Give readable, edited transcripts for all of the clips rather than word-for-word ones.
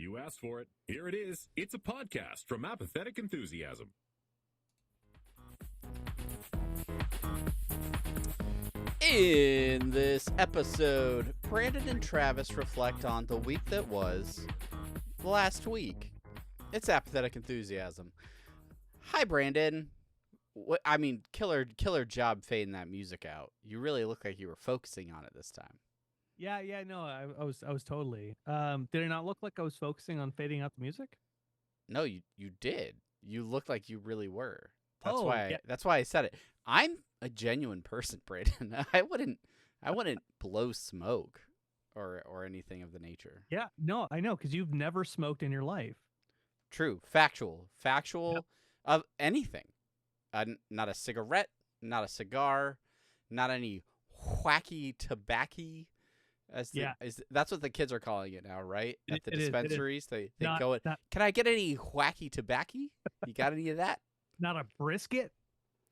You asked for it. Here it is. It's a podcast from Apathetic Enthusiasm. In this episode, Brandon and Travis reflect on the week that was last week. It's Apathetic Enthusiasm. Hi, Brandon. Killer job fading that music out. You really look like you were focusing on it this time. Yeah, no, I was totally. Did it not look like I was focusing on fading out the music? No, you did. You looked like you really were. That's That's why I said it. I'm a genuine person, Brandon. I wouldn't blow smoke or anything of the nature. Yeah, no, I know, because you've never smoked in your life. True. Factual yep. Of anything. Not a cigarette, not a cigar, not any wacky tobacco. That's what the kids are calling it now, right? At the dispensaries, they go, can I get any wacky tobacco? You got any of that? Not a brisket?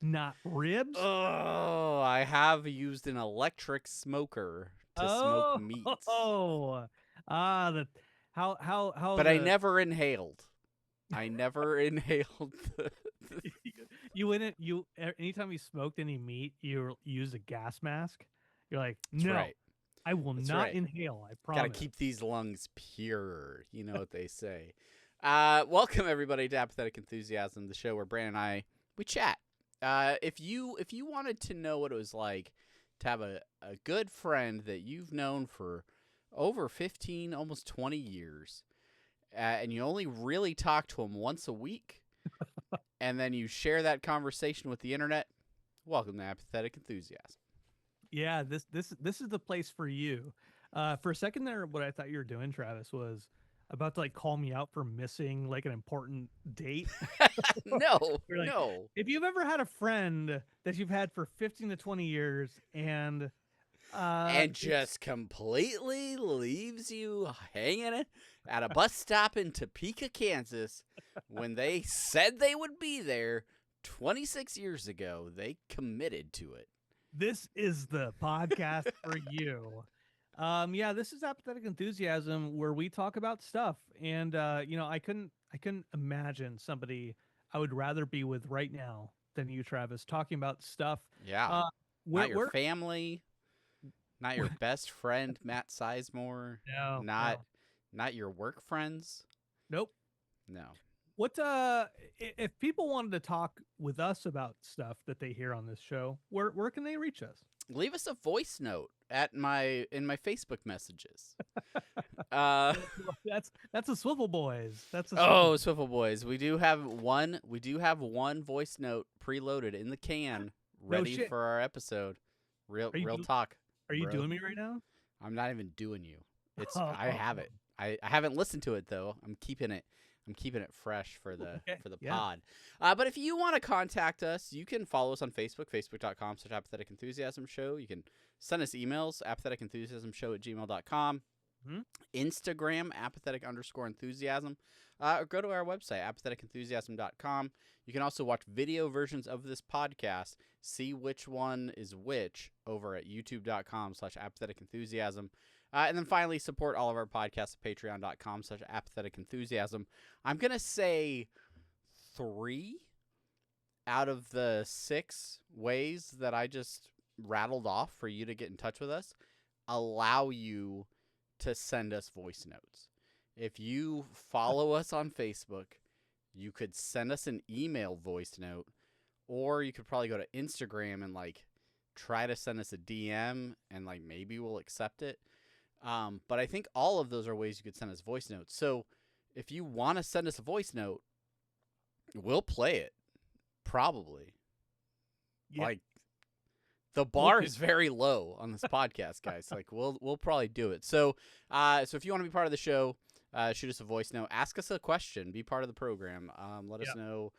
Not ribs? Oh, I have used an electric smoker to smoke meats. But I never inhaled. I never inhaled. Anytime you smoked any meat, you used a gas mask. You're like, no, right. I will not inhale. I promise. Gotta keep these lungs pure. You know what they say. Welcome everybody to Apathetic Enthusiasm, the show where Brandon and we chat. If you wanted to know what it was like to have a good friend that you've known for over 15, almost 20 years, and you only really talk to him once a week, and then you share that conversation with the internet, welcome to Apathetic Enthusiasm. Yeah, this is the place for you. For a second there, what I thought you were doing, Travis, was about to call me out for missing an important date. No. If you've ever had a friend that you've had for 15 to 20 years and just completely leaves you hanging at a bus stop in Topeka, Kansas, when they said they would be there 26 years ago, they committed to it. This is the podcast for you. This is Apathetic Enthusiasm, where we talk about stuff. And I couldn't imagine somebody I would rather be with right now than you, Travis, talking about stuff. Yeah. Not your family, not your best friend, Matt Sizemore. No. Not your work friends. Nope. No. What if people wanted to talk with us about stuff that they hear on this show, where can they reach us? Leave us a voice note in my Facebook messages. That's a Swivel Boys. Swivel Boys. We do have one voice note preloaded in the can, ready for our episode. Real talk. Are you doing me right now? I'm not even doing you. I have it. I haven't listened to it though. I'm keeping it fresh for the pod. But if you want to contact us, you can follow us on Facebook, facebook.com/Apathetic Enthusiasm Show. You can send us emails, apatheticenthusiasmshow@gmail.com. Mm-hmm. Instagram, apathetic_enthusiasm. Or go to our website, apatheticenthusiasm.com. You can also watch video versions of this podcast, see which one is which, over at youtube.com/apatheticenthusiasm. And then finally, support all of our podcasts at patreon.com/apatheticenthusiasm. I'm going to say 3 out of the 6 ways that I just rattled off for you to get in touch with us allow you to send us voice notes. If you follow us on Facebook, you could send us an email voice note, or you could probably go to Instagram and try to send us a DM and maybe we'll accept it. But I think all of those are ways you could send us voice notes. So if you want to send us a voice note, we'll play it. Probably. Yeah. The bar is very low on this podcast, guys. We'll probably do it. So if you want to be part of the show, shoot us a voice note, ask us a question, be part of the program. Let us know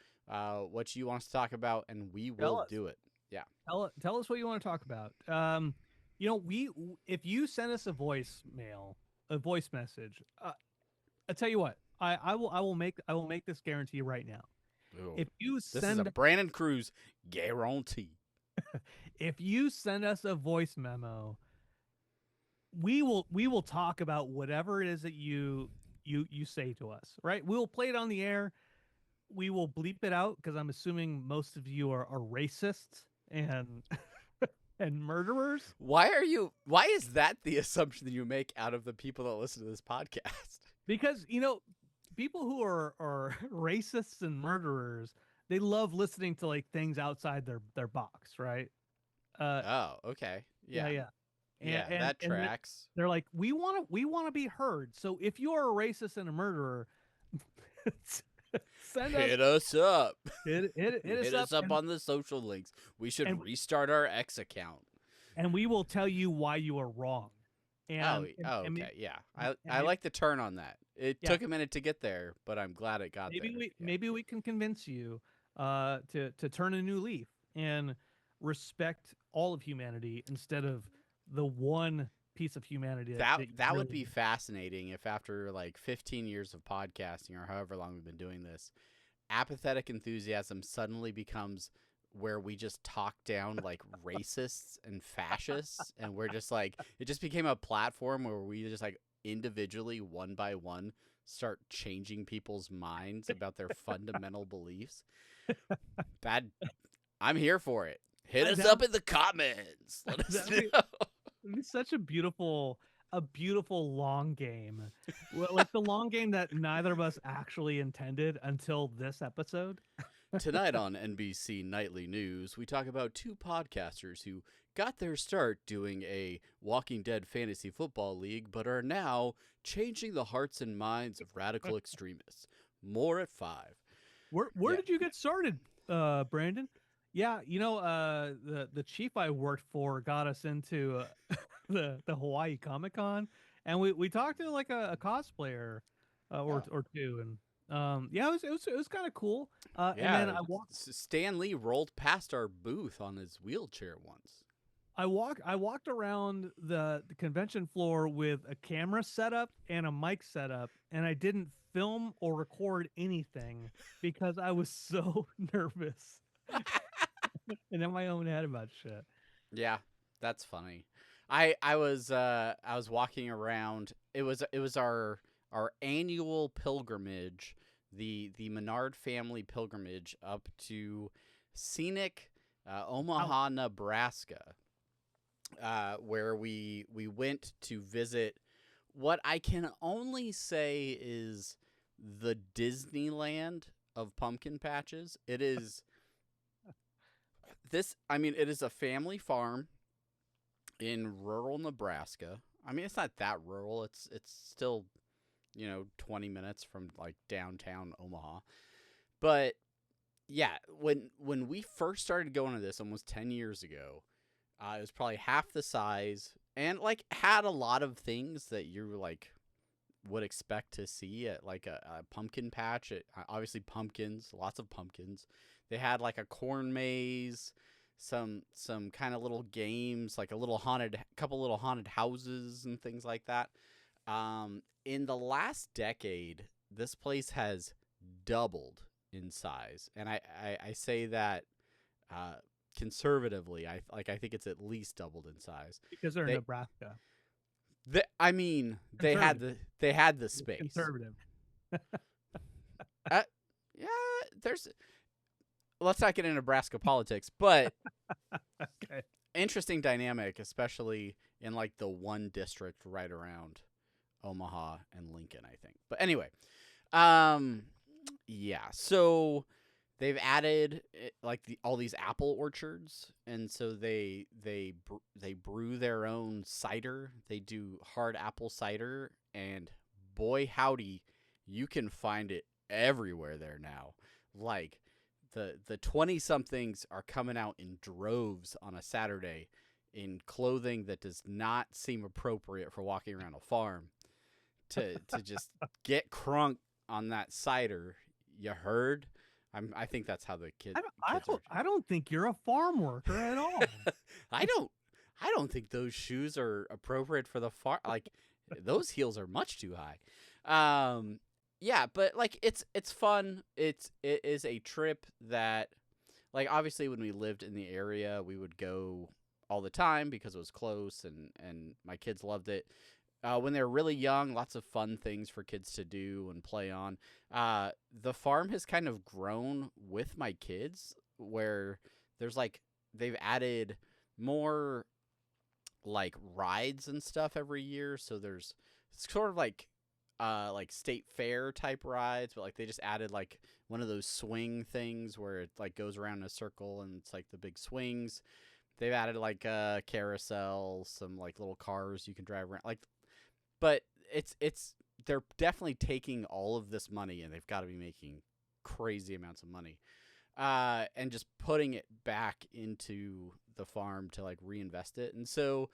what you want us to talk about, and we will do it. Yeah. Tell us what you want to talk about. If you send us a voice message, I'll tell you what, I will make this guarantee right now. Ooh, if you this is a Brandon Cruz guarantee. If you send us a voice memo, we will talk about whatever it is that you you say to us, right? We'll play it on the air. We will bleep it out because I'm assuming most of you are racists and and murderers. Why is that the assumption that you make out of the people that listen to this podcast? Because people who are racists and murderers, they love listening to like things outside their box, right? Oh, okay. Yeah. Yeah. Yeah, that tracks. They're like, we want to be heard. So if you are a racist and a murderer, hit us up. Hit us up on the social links. We should restart our X account, and we will tell you why you are wrong. Okay. I like the turn on that. It took a minute to get there, but I'm glad it got there. Maybe we can convince you to turn a new leaf and respect all of humanity instead of the one piece of humanity that would be fascinating if after like 15 years of podcasting or however long we've been doing this, Apathetic Enthusiasm suddenly becomes where we just talk down like racists and fascists, and we're just like, it just became a platform where we just like individually, one by one, start changing people's minds about their fundamental beliefs. I'm here for it. Hit us up in the comments. Let us know. It's such a beautiful long game. Like the long game that neither of us actually intended until this episode. Tonight on NBC Nightly News, we talk about two podcasters who got their start doing a Walking Dead fantasy football league, but are now changing the hearts and minds of radical extremists. More at 5. Where did you get started, Brandon? Yeah, the chief I worked for got us into the Hawaii Comic-Con, and we talked to like a cosplayer or two, and it was kind of cool. And then I walked. Stan Lee rolled past our booth on his wheelchair once. I walked around the convention floor with a camera setup and a mic setup, and I didn't film or record anything because I was so nervous. And in my own head about shit. Yeah, that's funny. I was walking around. It was our annual pilgrimage, the Menard family pilgrimage up to scenic Omaha, Nebraska, where we went to visit what I can only say is the Disneyland of pumpkin patches. It is. It is a family farm in rural Nebraska. I mean, it's not that rural. It's still, 20 minutes from like downtown Omaha. But yeah, when we first started going to this almost 10 years ago, it was probably half the size and like had a lot of things that you like would expect to see at like a pumpkin patch. Obviously pumpkins, lots of pumpkins. They had like a corn maze, some kind of little games, like couple little haunted houses and things like that. In the last decade, this place has doubled in size, and I say that conservatively. I think it's at least doubled in size because they're in Nebraska. They had the space. Conservative. Let's not get into Nebraska politics, but okay. Interesting dynamic, especially in like the one district right around Omaha and Lincoln, I think. But anyway, so they've added like all these apple orchards, and so they brew their own cider. They do hard apple cider, and boy howdy, you can find it everywhere there now. Like the 20-somethings are coming out in droves on a Saturday in clothing that does not seem appropriate for walking around a farm to just get crunk on that cider. You heard? I think that's how the kids. I don't think you're a farm worker at all. I don't think those shoes are appropriate for the farm. Like those heels are much too high. Yeah, but like it's fun. It is a trip that, like, obviously when we lived in the area, we would go all the time because it was close and my kids loved it. when they were really young, lots of fun things for kids to do and play on. The farm has kind of grown with my kids, where there's like they've added more like rides and stuff every year. So there's sort of like state fair type rides, but like they just added like one of those swing things where it like goes around in a circle and it's like the big swings. They've added like a carousel, some like little cars you can drive around. Like, but it's they're definitely taking all of this money, and they've got to be making crazy amounts of money, and just putting it back into the farm to like reinvest it. And so,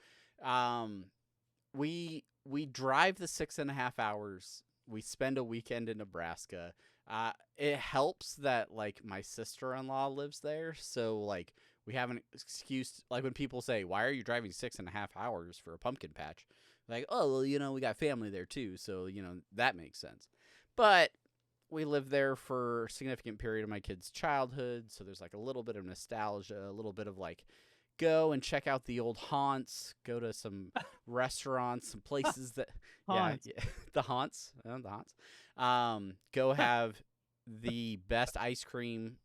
we drive the 6.5 hours. We spend a weekend in Nebraska. It helps that like my sister-in-law lives there, so like we have an excuse. Like when people say, "Why are you driving 6.5 hours for a pumpkin patch?" Like, oh well, you know, we got family there too, so you know that makes sense. But we lived there for a significant period of my kids' childhood, so there's like a little bit of nostalgia, a little bit of like go and check out the old haunts, go to some restaurants, some places that Haunts. yeah the haunts, go have the best ice cream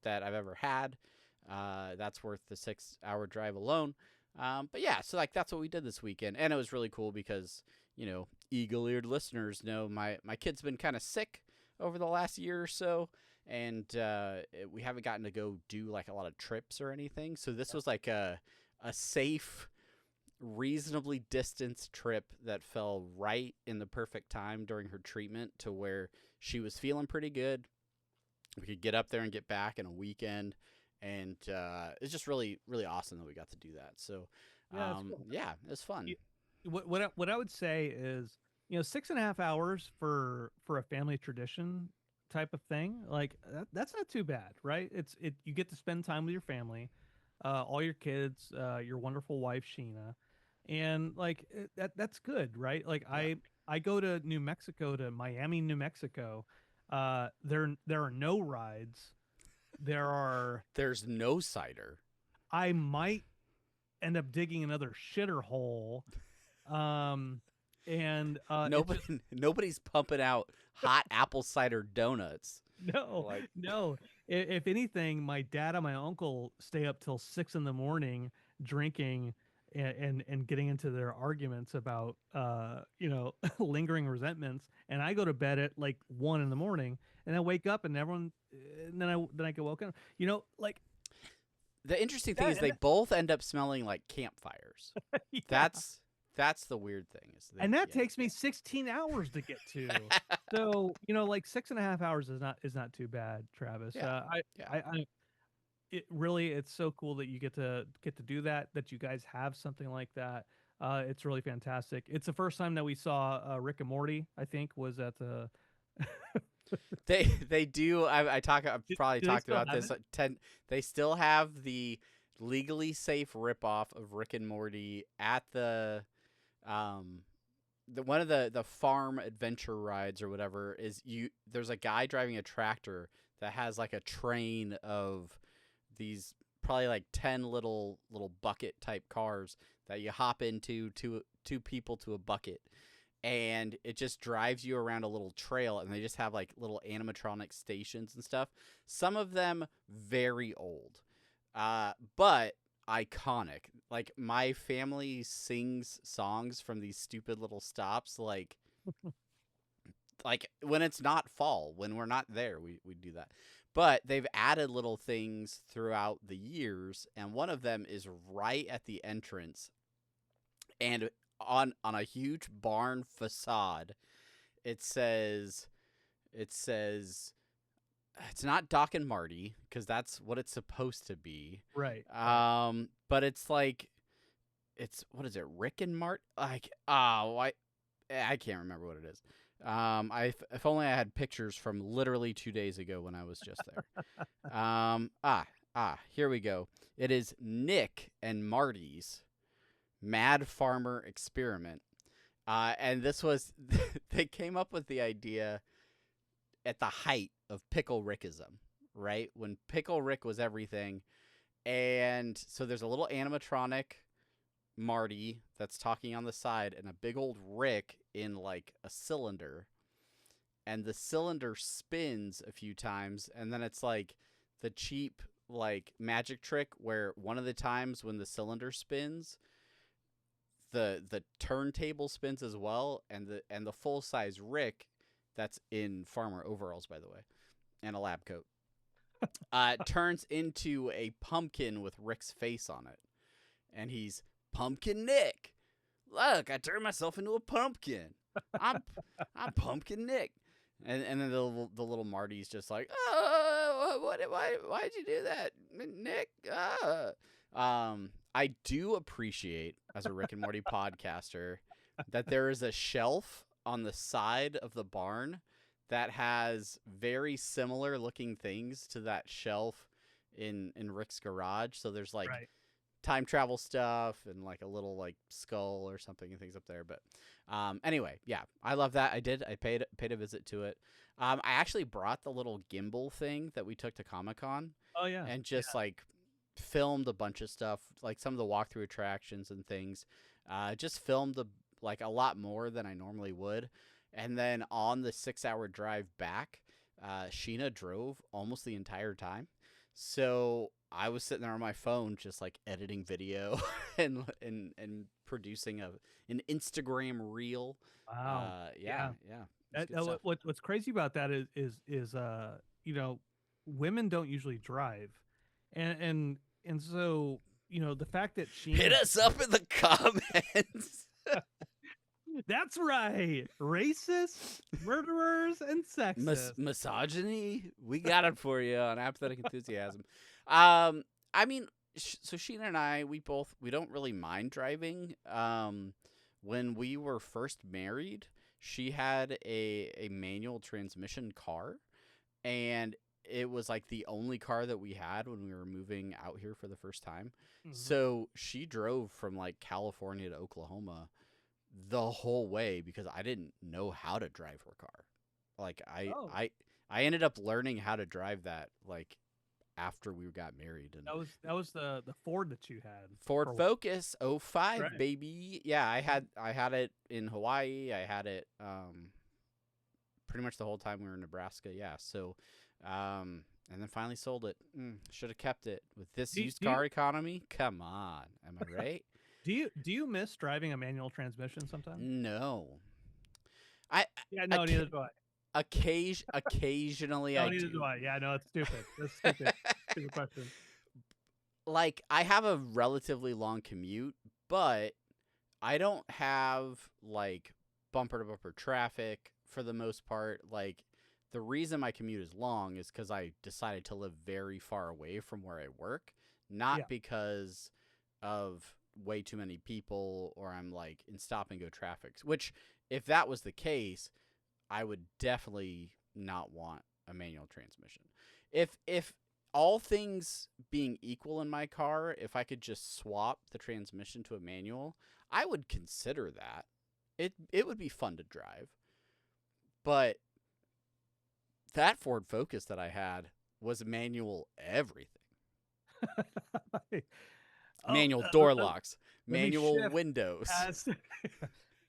that I've ever had. That's worth the 6-hour drive alone. But yeah, so like that's what we did this weekend, and it was really cool because you know eagle-eared listeners know my kid's been kind of sick over the last year or so, and we haven't gotten to go do like a lot of trips or anything. So this was like a safe, reasonably distanced trip that fell right in the perfect time during her treatment to where she was feeling pretty good. We could get up there and get back in a weekend. And it's just really, really awesome that we got to do that. So, Yeah, that's cool. yeah, it was fun. What I would say is, you know, 6.5 hours for a family tradition type of thing, like that's not too bad, right? You get to spend time with your family, all your kids, your wonderful wife Sheena, and like that's good, right? Like Yeah. I go to New Mexico, to Miami, New Mexico. There are no rides. There are. There's no cider. I might end up digging another shitter hole. And Nobody's pumping out hot apple cider donuts. no, Like, no. If anything, my dad and my uncle stay up till 6 in the morning drinking and getting into their arguments about lingering resentments, and I go to bed at like 1 in the morning, and I wake up and everyone, and then I get woken up. You know, like the interesting thing that, is they both end up smelling like campfires. yeah. That's the weird thing. And that takes me 16 hours to get to. So, you know, like 6.5 hours is not too bad, Travis. Yeah. It really, it's so cool that you get to do that you guys have something like that. It's really fantastic. It's the first time that we saw Rick and Morty, I think, was at the They do. I've probably do they talked still about have this. They still have the legally safe ripoff of Rick and Morty at the one of the farm adventure rides or whatever is there's a guy driving a tractor that has like a train of these probably like 10 little bucket type cars that you hop into, two people to a bucket, and it just drives you around a little trail, and they just have like little animatronic stations and stuff. Some of them very old, but iconic. Like my family sings songs from these stupid little stops, like when it's not fall, when we're not there, we do that. But they've added little things throughout the years, and one of them is right at the entrance, and on a huge barn facade, it says it's not Doc and Marty, because that's what it's supposed to be. right. But it's like what is it, Rick and Marty? Like, I can't remember what it is. If only I had pictures from literally 2 days ago when I was just there. Here we go. It is Nick and Marty's Mad Farmer Experiment. And this was, they came up with the idea at the height of Pickle Rickism, right? When Pickle Rick was everything. And so there's a little animatronic Marty that's talking on the side and a big old Rick in like a cylinder. And the cylinder spins a few times, and then it's like the cheap like magic trick where one of the times when the cylinder spins, the turntable spins as well, and the full size Rick that's in farmer overalls, by the way, and a lab coat, turns into a pumpkin with Rick's face on it, and he's Pumpkin Nick. Look, I turned myself into a pumpkin. I'm Pumpkin Nick. And then the little Marty's just like, oh, why'd you do that, Nick? I do appreciate, as a Rick and Morty podcaster, that there is a shelf on the side of the barn that has very similar looking things to that shelf in Rick's garage. So there's like time travel stuff and like a little like skull or something and things up there. But anyway, yeah, I love that. I paid a visit to it. I actually brought the little gimbal thing that we took to Comic-Con. Oh yeah. And just like filmed a bunch of stuff, like some of the walkthrough attractions and things. Just filmed like a lot more than I normally would. And then on the 6-hour drive back, Sheena drove almost the entire time. So I was sitting there on my phone just like editing video and producing an Instagram reel. Wow. Yeah. What's crazy about that is you know, women don't usually drive, and so you know the fact that she hit us up in the comments. That's right, racist, murderers, and sexist. Misogyny. We got it for you on Apathetic Enthusiasm. I mean, so Sheena and I, we don't really mind driving. When we were first married, she had a manual transmission car, and it was like the only car that we had when we were moving out here for the first time. Mm-hmm. So she drove from like California to Oklahoma the whole way because I didn't know how to drive her car. Like I ended up learning how to drive that like after we got married. And that was the Ford that you had. Ford Focus 05, baby. Yeah, I had it in Hawaii. I had it pretty much the whole time we were in Nebraska. Yeah. So and then finally sold it. Should have kept it with this used car economy. Come on. Am I right? Do you miss driving a manual transmission sometimes? No. Neither do I. Occasionally I neither do I. Yeah, no, it's stupid. That's stupid. Stupid question. Like, I have a relatively long commute, but I don't have like bumper to bumper traffic for the most part. Like, the reason my commute is long is because I decided to live very far away from where I work, not because of way too many people or I'm like in stop and go traffic, which if that was the case, I would definitely not want a manual transmission. If all things being equal in my car, if I could just swap the transmission to a manual, I would consider that. It would be fun to drive. But that Ford Focus that I had was manual everything. Manual door locks, manual windows.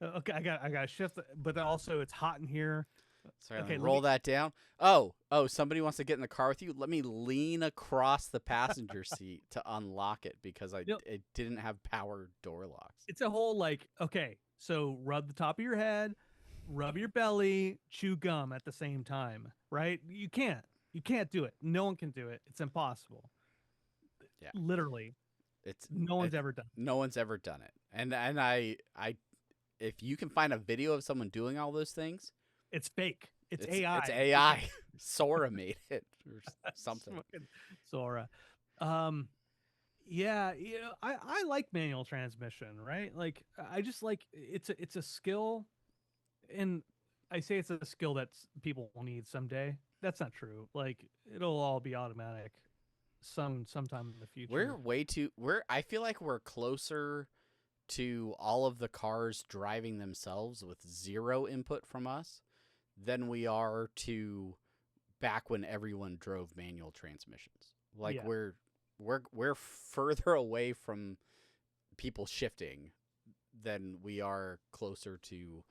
Okay, I got to shift, but then also it's hot in here. Sorry, okay, roll that down. Oh, somebody wants to get in the car with you. Let me lean across the passenger seat to unlock it because it didn't have power door locks. It's a whole like, okay, so rub the top of your head, rub your belly, chew gum at the same time, right? You can't do it. No one can do it. It's impossible. Yeah, literally. No one's ever done it. No one's ever done it. And I if you can find a video of someone doing all those things, it's fake. It's AI. It's AI. Sora made it or something. Sora. Yeah, you know, I like manual transmission, right? Like I just like it's a skill, and I say it's a skill that people will need someday. That's not true. Like it'll all be automatic sometime in the future. I feel like we're closer to all of the cars driving themselves with zero input from us than we are to back when everyone drove manual transmissions. Like we're further away from people shifting than we are closer to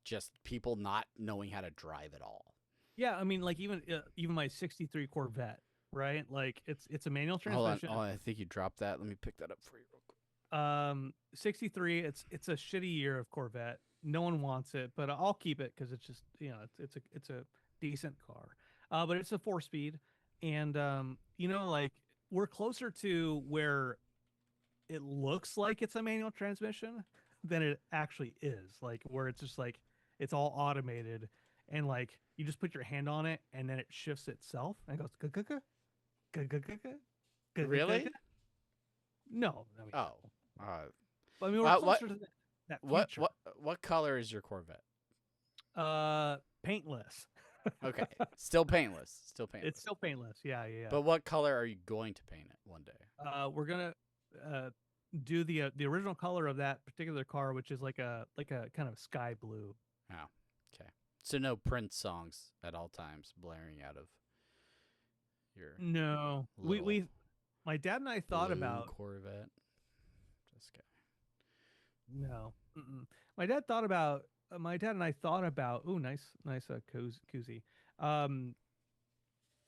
just people not knowing how to drive at all. Yeah, I mean, like even my '63 Corvette, right? Like it's a manual transmission. Hold on. Oh, I think you dropped that. Let me pick that up for you real quick. 63. It's a shitty year of Corvette. No one wants it, but I'll keep it because it's just it's a decent car. But it's a 4-speed, and like we're closer to where it looks like it's a manual transmission than it actually is. Like where it's just like it's all automated, and like you just put your hand on it and then it shifts itself and it goes Really? No, I mean, Oh. I mean, we're what closer to that future. What color is your Corvette? Paintless. Okay. Still paintless. Still paintless. It's still paintless. Yeah. But what color are you going to paint it one day? We're gonna do the original color of that particular car, which is like a kind of sky blue. Oh, okay. So no Prince songs at all times blaring out of your No, we my dad and I thought about Corvette. This guy. No, my dad and I thought about nice koozie,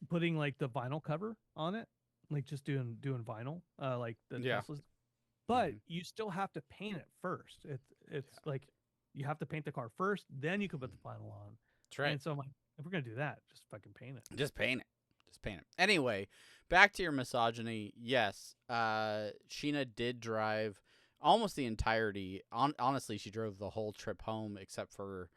putting like the vinyl cover on it, like just doing vinyl, like the Teslas. But you still have to paint it first. It's like you have to paint the car first, then you can put the vinyl on. That's right. And so I'm like, if we're gonna do that, just fucking paint it. Just paint it. Anyway, back to your misogyny. Yes, Sheena did drive almost the entirety. Honestly, she drove the whole trip home except for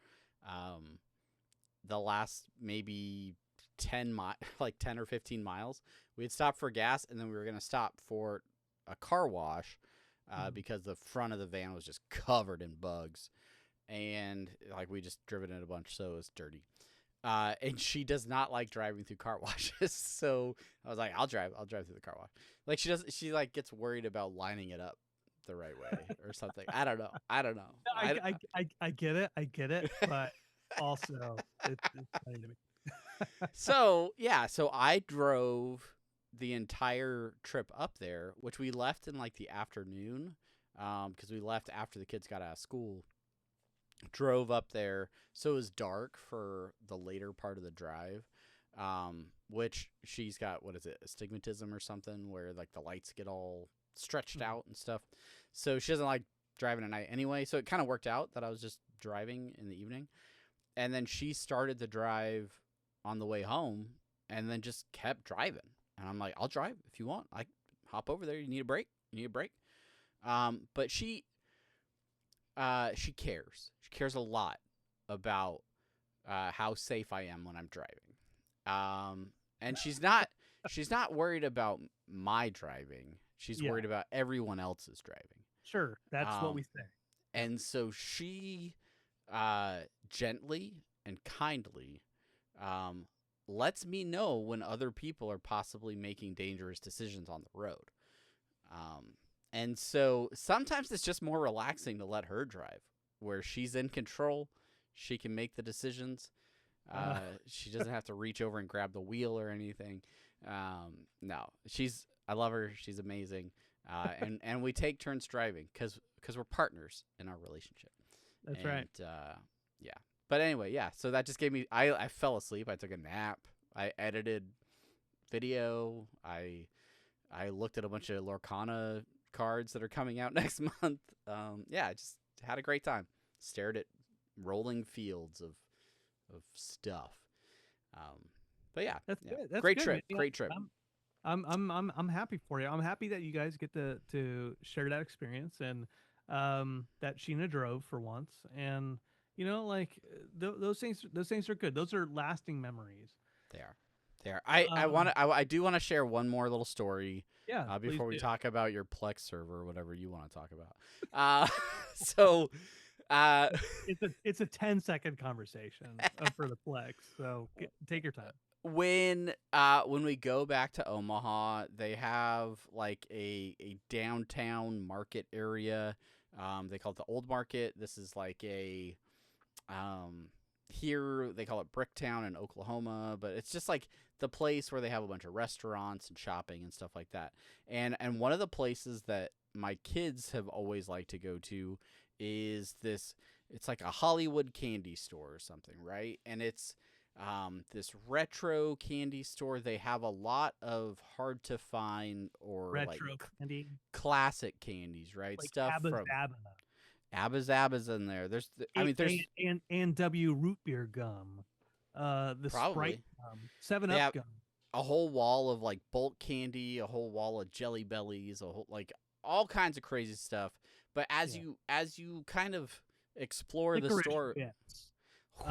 the last maybe 10 or 15 miles. We had stopped for gas, and then we were going to stop for a car wash because the front of the van was just covered in bugs. And like we just driven it a bunch, so it was dirty. And she does not like driving through car washes. So I was like, I'll drive through the car wash. Like she like gets worried about lining it up the right way or something. I don't know. I get it, but also it's funny to me. So I drove the entire trip up there, which we left in like the afternoon, because we left after the kids got out of school. Drove up there, so it was dark for the later part of the drive, which she's got, what is it, astigmatism or something, where like the lights get all stretched out and stuff. So she doesn't like driving at night anyway, so it kind of worked out that I was just driving in the evening. And then she started to drive on the way home and then just kept driving. And I'm like, I'll drive if you want. I hop over there. You need a break? But she cares. She cares a lot about how safe I am when I'm driving. And she's not worried about my driving. She's worried about everyone else's driving. Sure, that's what we say. And so she gently and kindly lets me know when other people are possibly making dangerous decisions on the road. And so sometimes it's just more relaxing to let her drive, where she's in control. She can make the decisions. She doesn't have to reach over and grab the wheel or anything. No, I love her. She's amazing. And we take turns driving because we're partners in our relationship. That's right. Yeah. But anyway, yeah. So that just gave me, I fell asleep. I took a nap. I edited video. I looked at a bunch of Lorcana cards that are coming out next month. I just had a great time. Stared at rolling fields of stuff. But yeah, that's good. That's great good, trip. man. Great trip. I'm happy for you. I'm happy that you guys get to share that experience, and that Sheena drove for once, and like those things are good. Those are lasting memories. They are. I do want to share one more little story. Yeah. Before we talk about your Plex server or whatever you want to talk about. So it's a 10-second conversation for the Plex. So take your time. When we go back to Omaha, they have like a downtown market area. They call it the Old Market. This is like a here they call it Bricktown in Oklahoma, but it's just like the place where they have a bunch of restaurants and shopping and stuff like that. And one of the places that my kids have always liked to go to is this. It's like a Hollywood candy store or something, right? And it's this retro candy store. They have a lot of hard to find or Retro like candy, classic candies, right? like Stuff Abba from Zaba, Abba Zaba's in there. I mean, there's and W root beer gum, the Sprite probably gum, 7 they Up have gum. a whole wall of like bulk candy, a whole wall of Jelly Bellies, a whole like all kinds of crazy stuff. But as you kind of explore the Licorice store,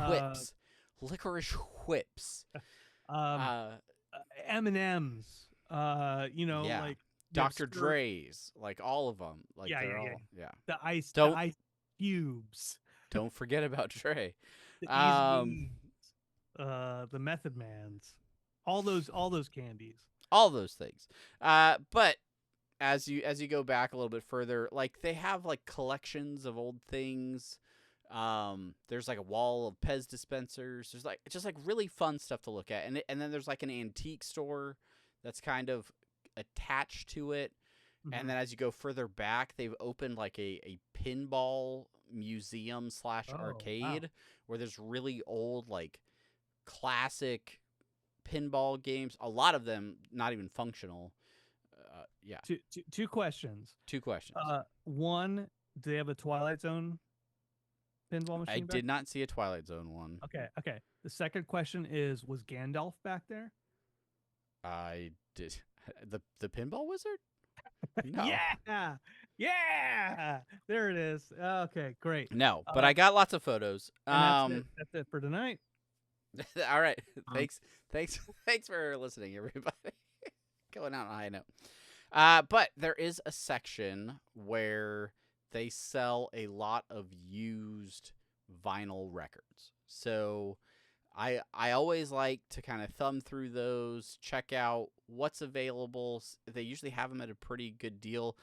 Whips. licorice whips, Um, M&M's. yeah, Like the Dr. obscure- Dre's, like all of them, like Yeah, they're yeah, all yeah. yeah. the Don't ice cubes, don't forget about Dre. the Um, Easy, the Method Mans, all those candies. all those things. But as you go back a little bit further, like they have like collections of old things. There's like a wall of Pez dispensers. There's like just like really fun stuff to look at, and then there's like an antique store that's kind of attached to it. And then as you go further back, they've opened like a pinball museum / arcade where there's really old like classic pinball games. A lot of them not even functional. Yeah. Two questions. 2 questions. One, do they have a Twilight Zone pinball machine? I back did not see a Twilight Zone one. Okay. The second question is, was Gandalf back there? I did. The pinball wizard? No. Yeah. There it is. Okay, great. No, but I got lots of photos. And that's it for tonight. All right. Thanks for listening, everybody. Going out on a high note. But there is a section where they sell a lot of used vinyl records. So I always like to kind of thumb through those, check out what's available. They usually have them at a pretty good deal.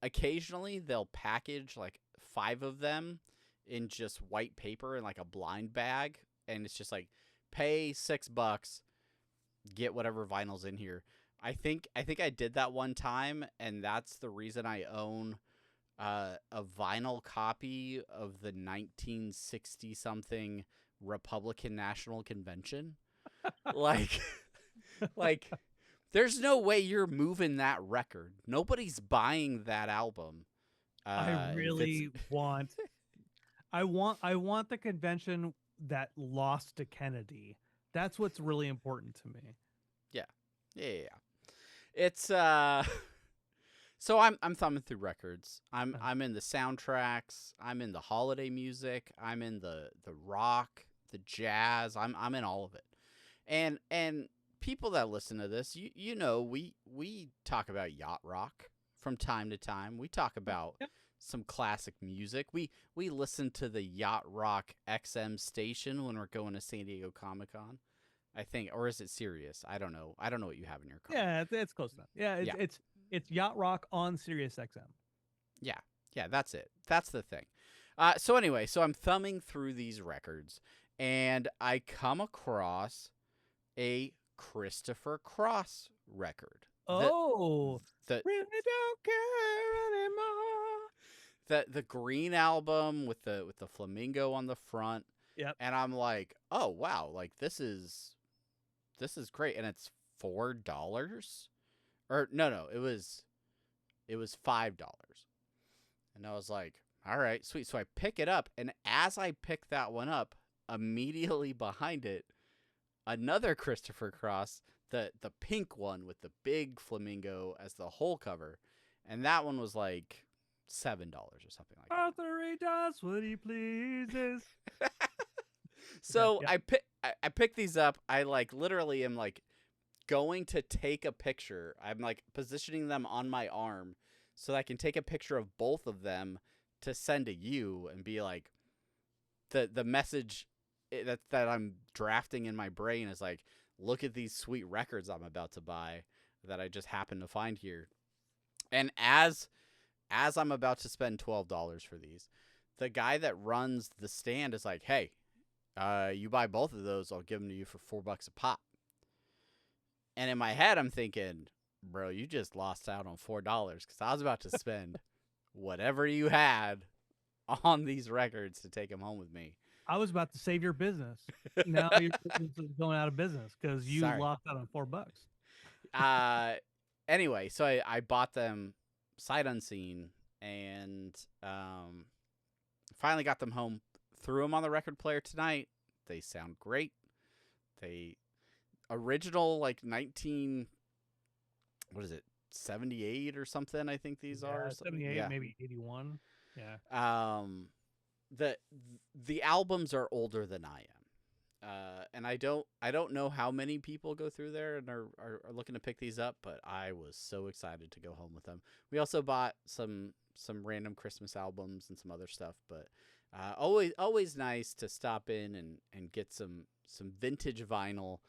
Occasionally they'll package like 5 of them in just white paper in like a blind bag, and it's just like pay $6, get whatever vinyl's in here. I think I did that one time, and that's the reason I own a vinyl copy of the 1960 something Republican National Convention. like there's no way you're moving that record. Nobody's buying that album. I really want the convention that lost to Kennedy. That's what's really important to me. Yeah. It's so I'm thumbing through records. I'm in the soundtracks. I'm in the holiday music. I'm in the rock, the jazz. I'm in all of it. And people that listen to this, you know, we talk about yacht rock from time to time. We talk about some classic music. We listen to the Yacht Rock XM station when we're going to San Diego Comic-Con. I think, or is it Sirius? I don't know. I don't know what you have in your car. Yeah, it's close enough. Yeah, it's Yacht Rock on Sirius XM. Yeah, that's it. That's the thing. So anyway, I'm thumbing through these records, and I come across a Christopher Cross record. Oh, the really don't care anymore. The green album with the flamingo on the front. Yep. And I'm like, oh wow, like this is great, and it's $4, or no, it was $5, and I was like, all right, sweet. So I pick it up, and as I pick that one up, immediately behind it, another Christopher Cross, the pink one with the big flamingo as the whole cover, and that one was like $7 or something like that. Arthur, he does what he pleases. So Yeah. I pick these up. I like literally am like going to take a picture. I'm like positioning them on my arm so that I can take a picture of both of them to send to you and be like, the message that I'm drafting in my brain is like, look at these sweet records I'm about to buy that I just happened to find here. And as I'm about to spend $12 for these, the guy that runs the stand is like, hey, you buy both of those, I'll give them to you for $4 a pop. And in my head, I'm thinking, bro, you just lost out on $4 because I was about to spend whatever you had on these records to take them home with me. I was about to save your business. Now your business is going out of business because you Sorry. lost out on $4. Anyway, so I bought them sight unseen and finally got them home. Threw them on the record player tonight. They sound great. They original like 19 what is it 78 or something I think these are 78 yeah. maybe 81. Yeah. The albums are older than I am. And I don't know how many people go through there and are looking to pick these up, but I was so excited to go home with them. We also bought some random Christmas albums and some other stuff, but always nice to stop in and get some vintage vinyl.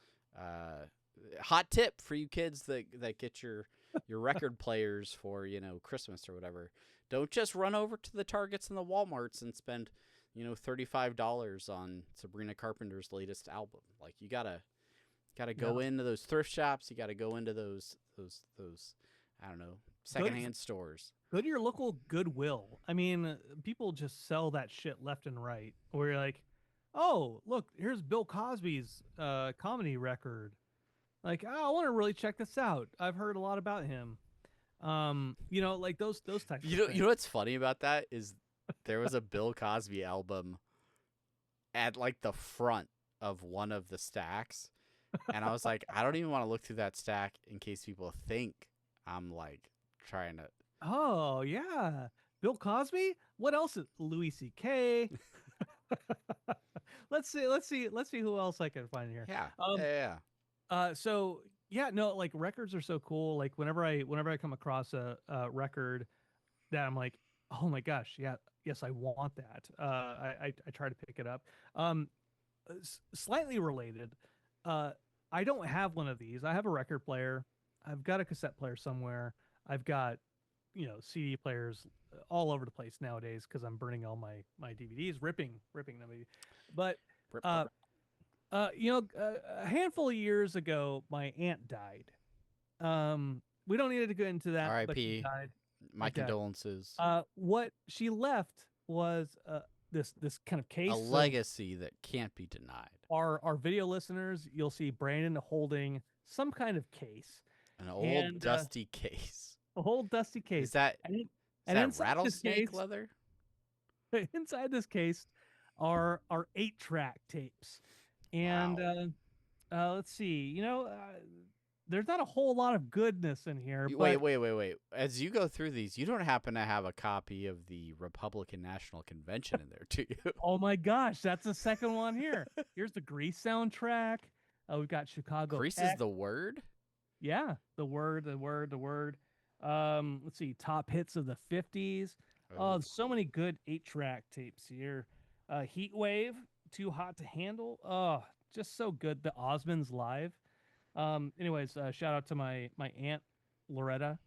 Hot tip for you kids that get your record players for, Christmas or whatever. Don't just run over to the Targets and the Walmarts and spend, $35 on Sabrina Carpenter's latest album. Like you gotta go into those thrift shops. You gotta go into those I don't know, secondhand stores. Go to your local Goodwill. I mean, people just sell that shit left and right. Where you're like, oh, look, here's Bill Cosby's comedy record. Like, oh, I want to really check this out. I've heard a lot about him. Like those types of things. You know what's funny about that is there was a Bill Cosby album at like the front of one of the stacks. And I was like, I don't even want to look through that stack in case people think I'm like trying to. Oh yeah, Bill Cosby. What else? Louis C.K. Let's see who else I can find here. Yeah. So yeah, no, like records are so cool. Like whenever I come across a record that I'm like, oh my gosh, yes, I want that. I try to pick it up. Slightly related. I don't have one of these. I have a record player. I've got a cassette player somewhere. I've got, CD players all over the place nowadays because I'm burning all my DVDs, ripping them. But a handful of years ago, my aunt died. We don't need to go into that. R.I.P. But she died. My condolences. What she left was this kind of case, a legacy that can't be denied. Our video listeners, you'll see Brandon holding some kind of case, an old dusty case. A whole dusty case. Is that rattlesnake leather? Inside this case are 8-track tapes, and let's see. There's not a whole lot of goodness in here. Wait. As you go through these, you don't happen to have a copy of the Republican National Convention in there, do you? Oh my gosh, that's the second one here. Here's the Grease soundtrack. We've got Chicago. Grease is the word? Yeah, the word. Let's see, top hits of the 50s. Oh, so many good 8-track tapes here. Heat Wave, Too Hot to Handle. Oh, just so good. The Osmonds Live. Anyways, shout out to my Aunt Loretta,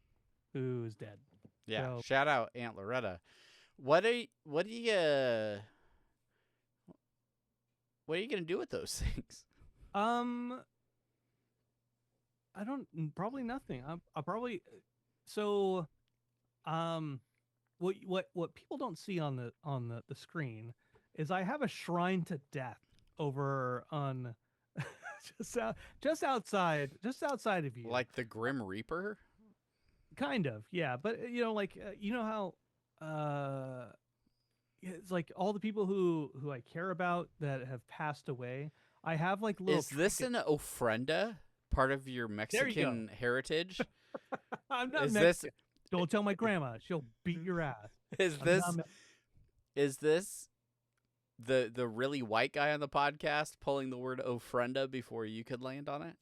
who's dead. Yeah, shout out Aunt Loretta. What are you gonna do with those things? I don't. Probably nothing. I'll probably. So, what people don't see on the screen is I have a shrine to death over on just outside of you, like the Grim Reaper. Kind of, yeah. But how it's like all the people who I care about that have passed away. I have like little. Is this an ofrenda? Part of your Mexican heritage? I'm not Mexican. Don't tell my grandma; she'll beat your ass. Is this the really white guy on the podcast pulling the word ofrenda before you could land on it?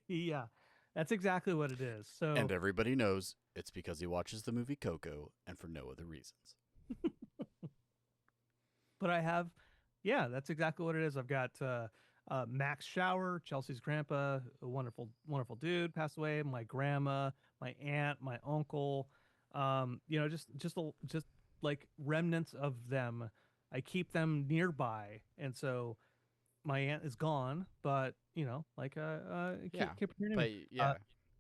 Yeah, that's exactly what it is. So, and everybody knows it's because he watches the movie Coco, and for no other reasons. But I have, that's exactly what it is. I've got. Max Shower, Chelsea's grandpa, a wonderful dude, passed away. My grandma, my aunt, my uncle, just like remnants of them. I keep them nearby, and so my aunt is gone, but keep her near me.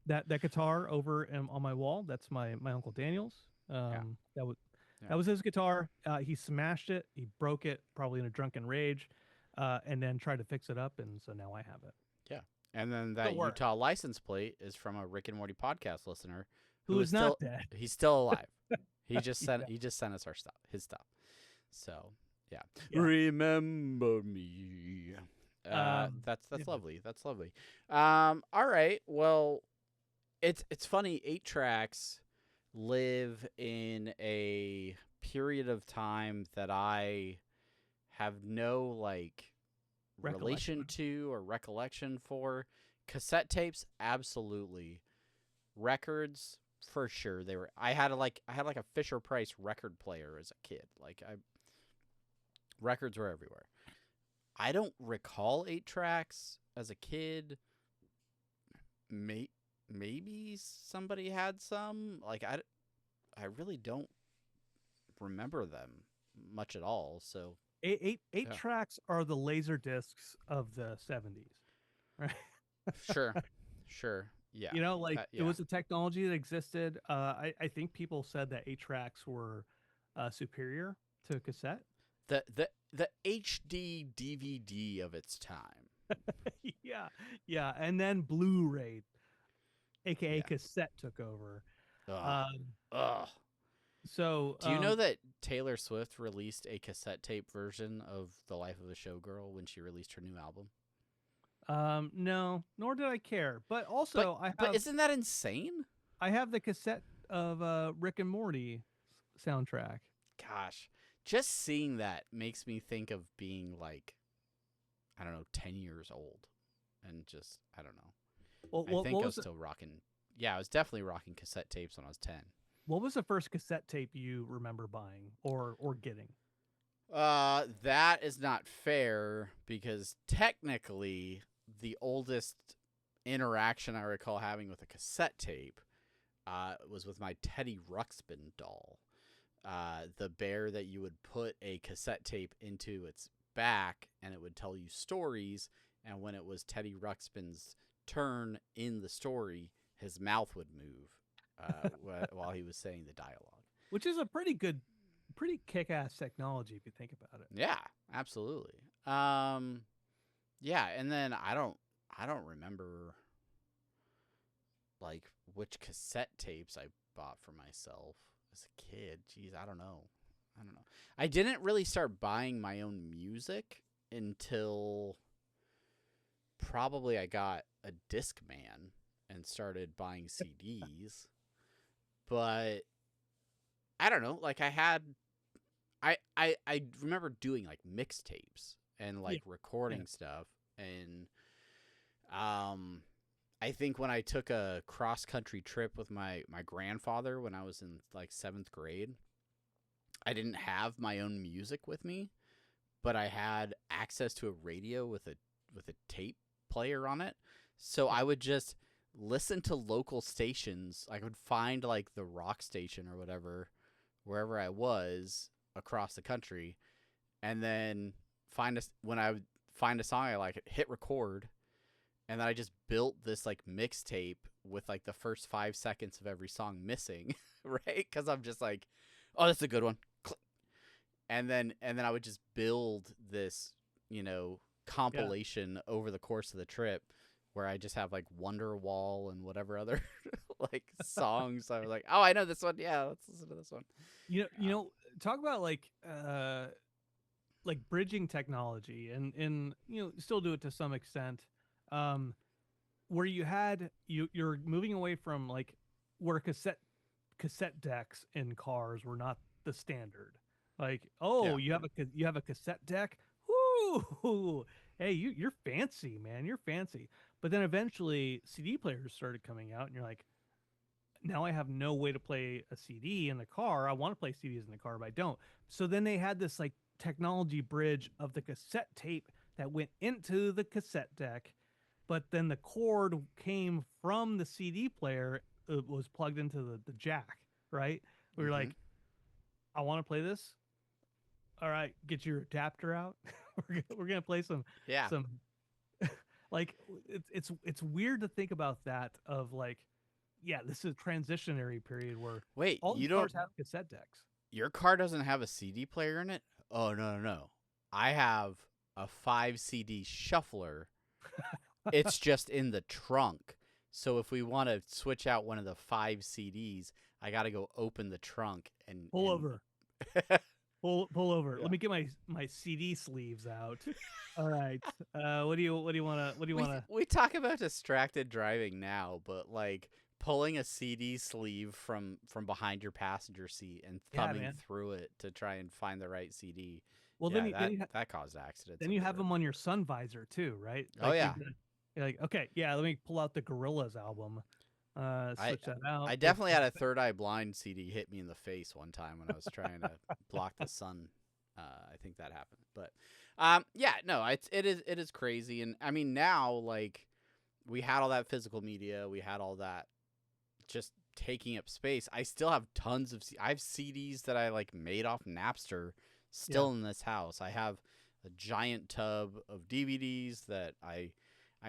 that guitar over on my wall. That's my Uncle Daniel's. That was that was his guitar. He smashed it. He broke it, probably in a drunken rage, and then tried to fix it up. And so now I have it. Yeah. And then Still that works. Utah license plate is from a Rick and Morty podcast listener Who is not still dead? he's still alive. He just Yeah. sent us his stuff. So yeah. Yeah. Remember me. That's yeah. lovely. That's lovely. All right. Well, it's funny. 8 tracks live in a period of time that I have no relation Recollection. to or recollection for. Cassette tapes, absolutely. Records, for sure. I had a Fisher Price record player as a kid. Records were everywhere. I don't recall 8 tracks as a kid. Maybe somebody had some. I really don't remember them much at all. So Eight Yeah. tracks are the laser discs of the 70s, right? sure, yeah. You know, like Yeah. it was a technology that existed. I think people said that 8 tracks were superior to cassette. the HD DVD of its time. Yeah, and then Blu-ray, aka Yeah. cassette, took over. Ugh. Um, Ugh. so Do you know that Taylor Swift released a cassette tape version of The Life of a Showgirl when she released her new album? No, nor did I care. But also, But isn't that insane? I have the cassette of Rick and Morty soundtrack. Gosh, just seeing that makes me think of being I don't know, 10 years old, and just I don't know. Well, I think I was still rocking. Yeah, I was definitely rocking cassette tapes when I was 10. what was the first cassette tape you remember buying or getting? That is not fair because technically the oldest interaction I recall having with a cassette tape was with my Teddy Ruxpin doll. The bear that you would put a cassette tape into its back and it would tell you stories, and when it was Teddy Ruxpin's turn in the story, his mouth would move while he was saying the dialogue. Which is a pretty kick-ass technology if you think about it. Yeah, absolutely. Yeah, and then I don't remember which cassette tapes I bought for myself as a kid. Jeez, I don't know. I didn't really start buying my own music until probably I got a Discman and started buying CDs. But I don't know, I remember doing mixtapes and recording stuff, and I think when I took a cross country trip with my grandfather when I was in 7th grade, I didn't have my own music with me, but I had access to a radio with a tape player on it. So I would just listen to local stations. I would find the rock station or whatever wherever I was across the country, and then when I would find a song I like, hit record, and then I just built this mixtape with the first 5 seconds of every song missing, right? Because I'm just oh, that's a good one, click. And then I would just build this, compilation over the course of the trip, where I just have Wonderwall and whatever other songs. I was oh, I know this one. Yeah, let's listen to this one. You know, talk about bridging technology and still do it to some extent. Where you're moving away from where cassette decks in cars were not the standard. You have a cassette deck. Woo! Hey, you're fancy, man. You're fancy. But then eventually CD players started coming out, and you're now I have no way to play a CD in the car. I want to play CDs in the car, but I don't. So then they had this technology bridge of the cassette tape that went into the cassette deck, but then the cord came from the CD player. It was plugged into the jack, right? We were I want to play this. All right, get your adapter out. we're gonna play some. Yeah. Some it's weird to think about that of yeah, this is a transitionary period where Wait, all you these don't. cars have cassette decks. Your car doesn't have a CD player in it? Oh no, no, no. I have a 5 CD shuffler. It's just in the trunk. So if we want to switch out one of the 5 CDs, I got to go open the trunk and Pull over. Pull over. Yeah. Let me get my CD sleeves out. All right. What do you want to We talk about distracted driving now, but like pulling a CD sleeve from behind your passenger seat and Yeah, thumbing man. through it to try and find the right CD. Well, Yeah, that caused accidents. then you have them on your sun visor too, right? Oh, Like yeah. you're like, okay, yeah, let me pull out the Gorillaz album. Switch that out. I definitely had a Third Eye Blind CD hit me in the face one time when I was trying to block the sun. I think that happened, but yeah, no, it is crazy, and I mean now like we had all that physical media, we had all that just taking up space. I still have tons of I have CDs that I like made off Napster still in this house. I have a giant tub of DVDs that I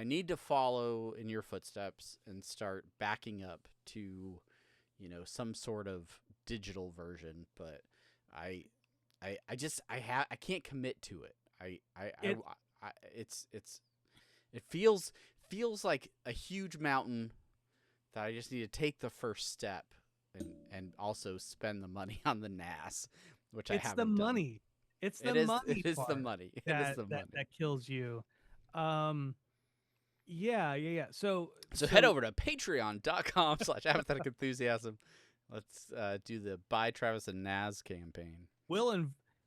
need to follow in your footsteps and start backing up to, some sort of digital version. But I can't commit to it. It feels like a huge mountain that I just need to take the first step and also spend the money on the NAS, which I haven't It's the done. money. It's the money. It is the part money. It that, is the money. that kills you. Yeah. So head over to patreon.com/apathetic enthusiasm. Let's do the Buy Travis and Naz campaign.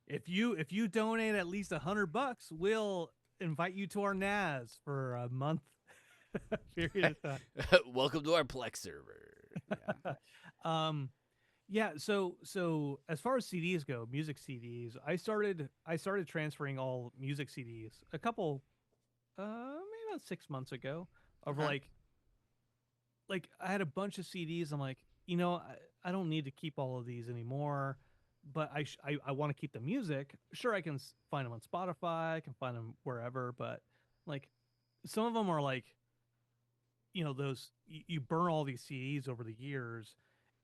If you donate at least $100, we'll invite you to our NAS for a month period of time. Welcome to our Plex server. Yeah. So as far as CDs go, music CDs, I started transferring all music CDs a couple, maybe about 6 months ago. Over like I had a bunch of CDs. I'm like, I don't need to keep all of these anymore, but I want to keep the music. Sure, I can find them on Spotify. I can find them wherever, but like some of them are like, those you burn all these CDs over the years.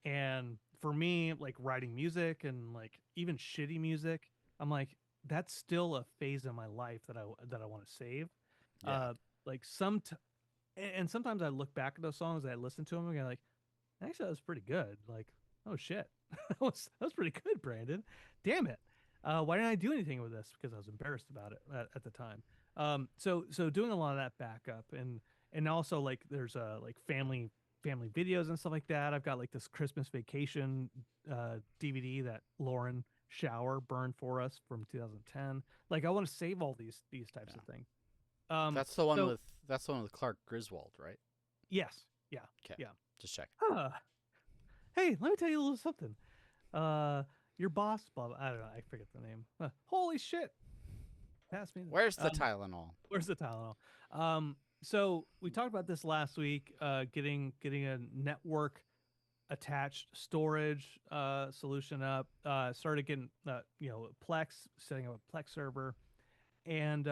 And for me, like writing music and like even shitty music, I'm like, that's still a phase in my life that I want to save. Yeah. Like and sometimes I look back at those songs, I listen to them and go like, actually that was pretty good. Like, oh shit, that was pretty good, Brandon. Damn it. Why didn't I do anything with this? Because I was embarrassed about it at the time. So doing a lot of that backup and also like there's like family videos and stuff like that. I've got like this Christmas Vacation DVD that Lauren Shower burned for us from 2010. Like I want to save all these types of things. That's the one with Clark Griswold, right? Yes. Yeah. Okay. Yeah. Just check. Hey, let me tell you a little something. Your boss, blah, blah, I don't know. I forget the name. Holy shit. Pass me. Where's the Tylenol? Where's the Tylenol? So we talked about this last week, getting a network attached storage solution up. Started getting Plex, setting up a Plex server, and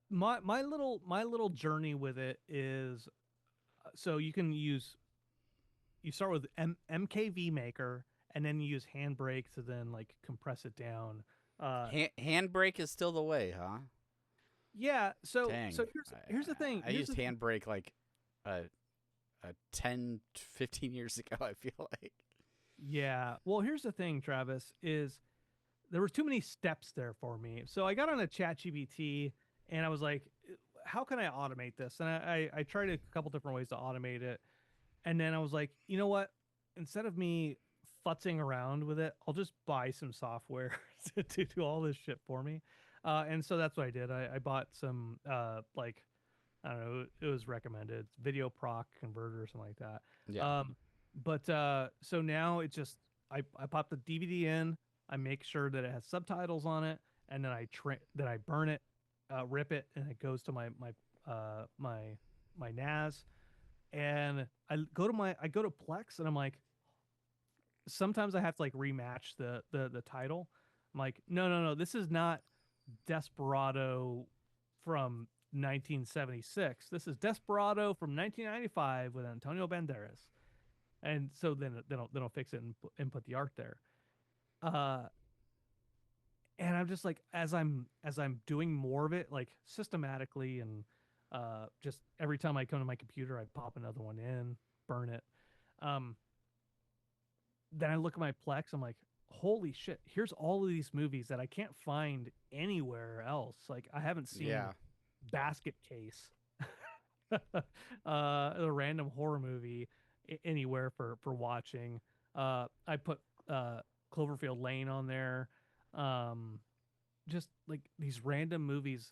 my little journey with it is, so you start with MKV Maker, and then you use Handbrake to then like compress it down. Handbrake is still the way, huh? Yeah. So Dang. here's the thing. I used Handbrake like 10, 15 years ago, I feel like. Yeah. Well, here's the thing, Travis, is there were too many steps there for me. So I got on a ChatGPT and I was like, how can I automate this? And I tried a couple different ways to automate it. And then I was like, you know what? Instead of me futzing around with it, I'll just buy some software to do all this shit for me. And so that's what I did. I bought some, like, I don't know, it was recommended video proc converter or something like that. Yeah. But so now it's just, I pop the DVD in, I make sure that it has subtitles on it, and then I burn it, rip it, and it goes to my NAS. And I go to Plex, and I'm like, sometimes I have to like rematch the title. I'm like, no, this is not Desperado from 1976. This is Desperado from 1995 with Antonio Banderas. And so then they'll fix it and put the art there. And I'm just like, as I'm doing more of it, like systematically, and just every time I come to my computer, I pop another one in, burn it. Then I look at my Plex. I'm like, holy shit! Here's all of these movies that I can't find anywhere else. Like I haven't seen Basket Case, a random horror movie anywhere for watching. I put Cloverfield Lane on there. Just like these random movies.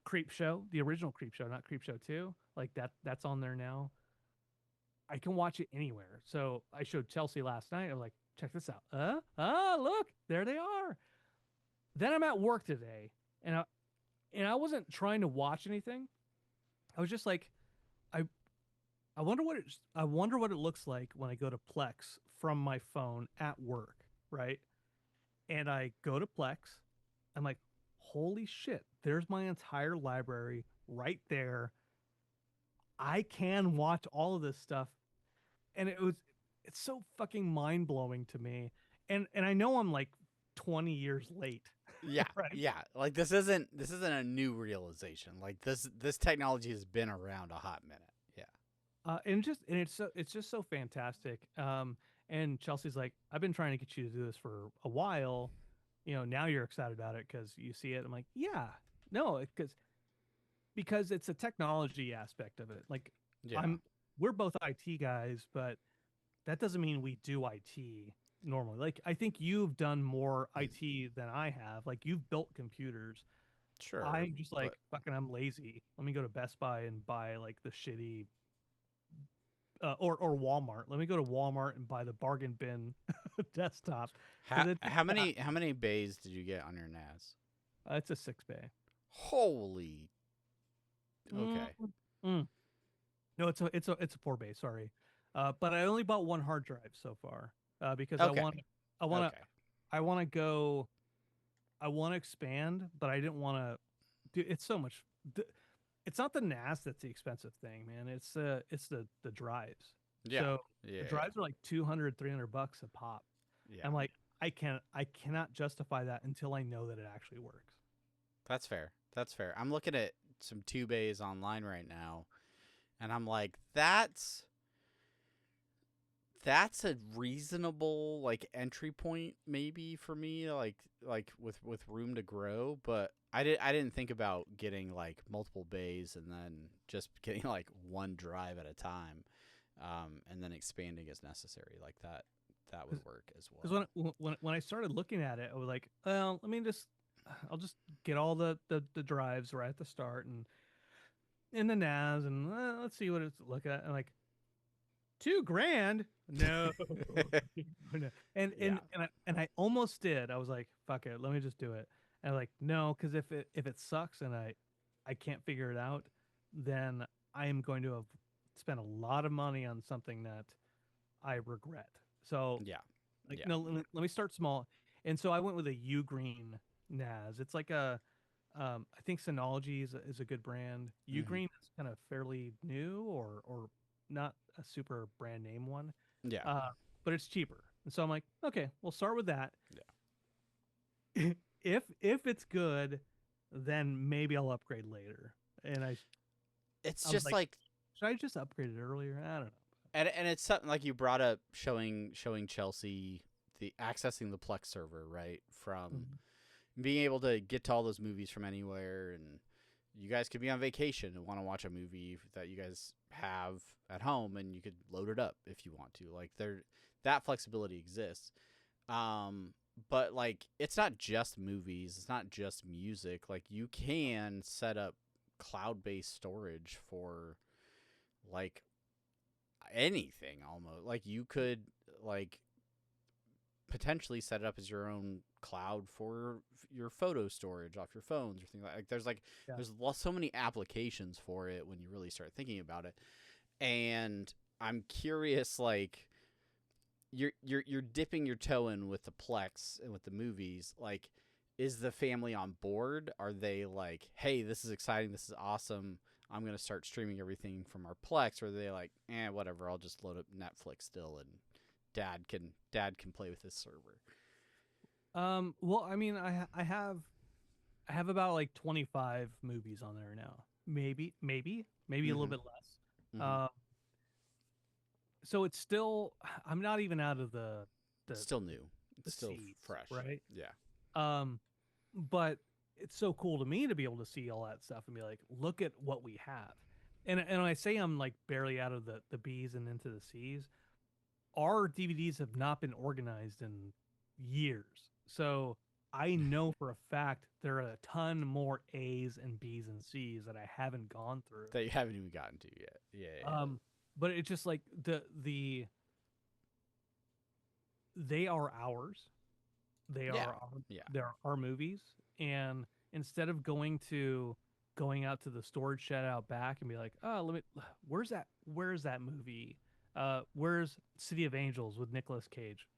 Creep Show, the original Creep Show, not Creep Show 2, like that's on there now. I can watch it anywhere. So I showed Chelsea last night. I'm like, check this out. Look, there they are. Then I'm at work today, and I wasn't trying to watch anything. I was just like, I wonder what it looks like when I go to Plex from my phone at work, right? And I go to Plex. I'm like, holy shit, there's my entire library right there. I can watch all of this stuff. And it's so fucking mind blowing to me. And I know I'm like 20 years late. Yeah. Right? Yeah. Like this isn't a new realization. Like this technology has been around a hot minute. Yeah. It's just so fantastic. And Chelsea's like, I've been trying to get you to do this for a while. Now you're excited about it because you see it. I'm like, yeah, no, because it's a technology aspect of it. Like, yeah. We're both IT guys, but that doesn't mean we do IT normally. Like, I think you've done more IT than I have. Like, you've built computers. Sure. I'm just like, fucking, I'm lazy. Let me go to Best Buy and buy like the shitty, or Walmart. Let me go to Walmart and buy the bargain bin desktop. How many bays did you get on your NAS? It's a 6-bay. Holy. Okay. No, it's a 4-bay. Sorry, but I only bought one hard drive so far because Okay. I want to expand, but I didn't want to. Dude, it's so much. It's not the NAS that's the expensive thing, man. It's the drives. Yeah. So yeah. the drives are like $200-$300 a pop. Yeah. I'm like, I cannot justify that until I know that it actually works. That's fair. I'm looking at some 2-bays online right now, and I'm like, that's a reasonable like entry point maybe for me, like with room to grow. But I didn't think about getting like multiple bays and then just getting like one drive at a time, and then expanding as necessary. Like that would work as well. Because when I started looking at it, I was like, well, I'll just get all the drives right at the start and in the NAS, and let's see what it's look at. And like, $2,000? No. No. And I almost did. I was like, fuck it, let me just do it. And I'm like, no, because if it sucks and I can't figure it out, then I am going to have spent a lot of money on something that I regret. So no, let me start small. And so I went with a Ugreen NAS. It's like I think Synology is a good brand. Ugreen is kind of fairly new or not a super brand name one. Yeah. But it's cheaper. And so I'm like, okay, we'll start with that. Yeah. If it's good, then maybe I'll upgrade later. And it's just like should I just upgrade it earlier? I don't know. And it's something like you brought up showing Chelsea the accessing the Plex server, right? From being able to get to all those movies from anywhere, and you guys could be on vacation and want to watch a movie that you guys have at home, and you could load it up if you want to. Like that flexibility exists. But like it's not just movies, it's not just music. Like you can set up cloud-based storage for like anything almost. Like you could like potentially set it up as your own cloud for your photo storage off your phones or things like there's so many applications for it when you really start thinking about it. And I'm curious, like you're dipping your toe in with the Plex and with the movies. Like is the family on board? Are they like, hey, this is exciting, this is awesome, I'm gonna start streaming everything from our Plex? Or are they like, whatever, I'll just load up Netflix still, and dad can play with his server? Well, I mean, I have about like 25 movies on there now. Maybe a little Mhm. bit less. Mhm. So it's still, I'm not even out of the Still new. the It's still seeds, fresh. right? Yeah. But it's so cool to me to be able to see all that stuff and be like, look at what we have. And when I say I'm like barely out of the B's and into the C's, our DVDs have not been organized in years. So I know for a fact there are a ton more A's and B's and C's that I haven't gone through. That you haven't even gotten to yet. Yeah. But it's just like they are ours. They Yeah. are Yeah. they're our movies, and instead of going out to the storage shed out back and be like, oh, where's that movie? Where's City of Angels with Nicolas Cage?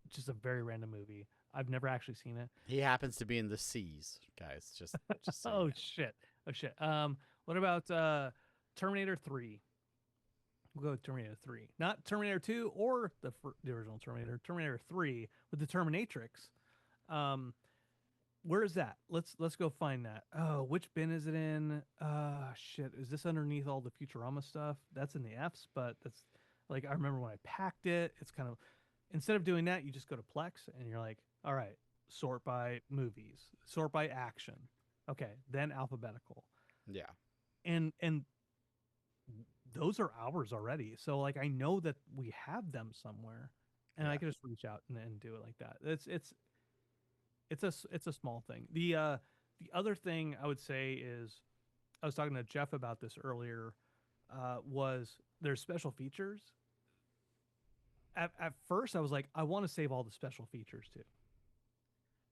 Just a very random movie. I've never actually seen it. He happens to be in the C's, guys. Just so Oh you know. shit. Oh shit. What about Terminator 3? We'll go with Terminator 3. Not Terminator 2 or the original Terminator. Terminator 3 with the Terminatrix. Where is that? Let's go find that. Oh, which bin is it in? Shit. Is this underneath all the Futurama stuff? That's in the F's, but that's like I remember when I packed it. It's kind of instead of doing that, you just go to Plex and you're like, all right, sort by movies, sort by action. Okay, then alphabetical. Yeah. And those are ours already. So like I know that we have them somewhere, and I Yeah. can just reach out and do it like that. It's a small thing. The other thing I would say is I was talking to Jeff about this earlier. Was there's special features. At first, I was like, I want to save all the special features too.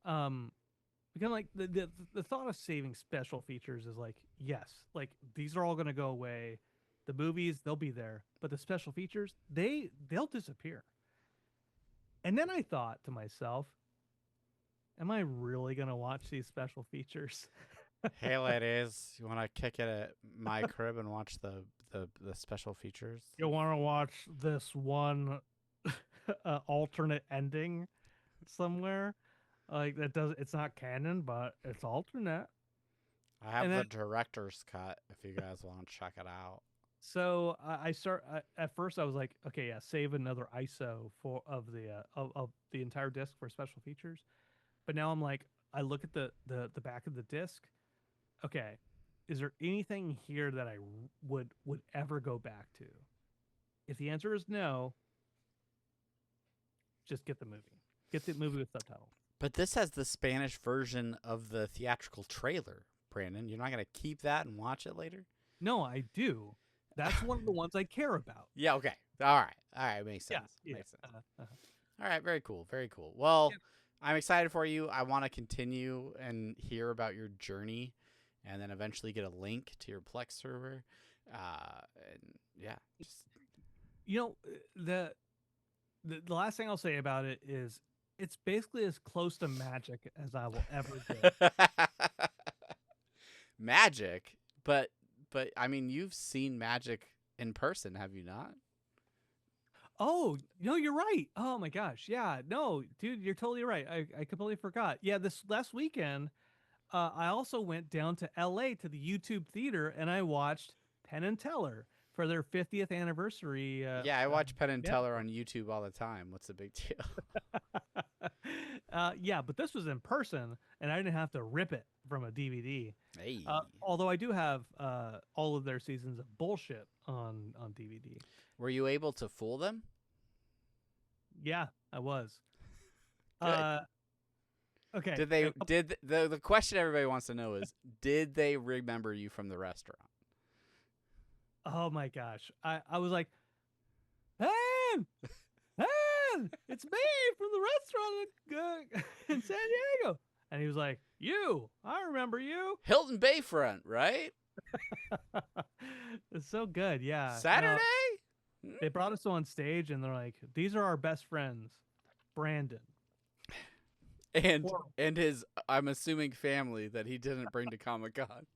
Because like the thought of saving special features is like, yes, like these are all going to go away. The movies, they'll be there, but the special features, they'll disappear. And then I thought to myself, am I really going to watch these special features? Hey, ladies, you want to kick it at my crib and watch the special features? You want to watch this one alternate ending somewhere? Like it's not canon, but it's alternate. I have And the then- director's cut if you guys want to check it out. So at first I was like, okay, yeah, save another ISO of the entire disc for special features. But now I'm like, I look at the back of the disc. Okay, is there anything here that I would ever go back to? If the answer is no, just get the movie. Get the movie with subtitles. But this has the Spanish version of the theatrical trailer, Brandon. You're not going to keep that and watch it later? No, I do. That's one of the ones I care about. Yeah, okay. All right. Makes sense. Yeah. Makes sense. All right, very cool. Very cool. Well, I'm excited for you. I want to continue and hear about your journey and then eventually get a link to your Plex server. And yeah, just the last thing I'll say about it is it's basically as close to magic as I will ever get. Magic, but I mean, you've seen magic in person, have you not? Oh, no, you're right. Oh my gosh. Yeah. No, dude, you're totally right. I completely forgot. Yeah, this last weekend, I also went down to LA to the YouTube theater and I watched Penn and Teller for their 50th anniversary. Yeah, I watch Penn and Teller on YouTube all the time. What's the big deal? Yeah, but this was in person and I didn't have to rip it from a DVD. Hey. Although I do have all of their seasons of bullshit on DVD. Were you able to fool them? Yeah, I was. Good. Okay. Did the question everybody wants to know is, did they remember you from the restaurant? Oh my gosh. I was like, "Hey, it's me from the restaurant in San Diego." And he was like, "You, I remember you." Hilton Bayfront, right? It's so good, yeah. Saturday? They brought us on stage and they're like, "These are our best friends, Brandon." and Horrible. his, I'm assuming, family that he didn't bring to Comic-Con.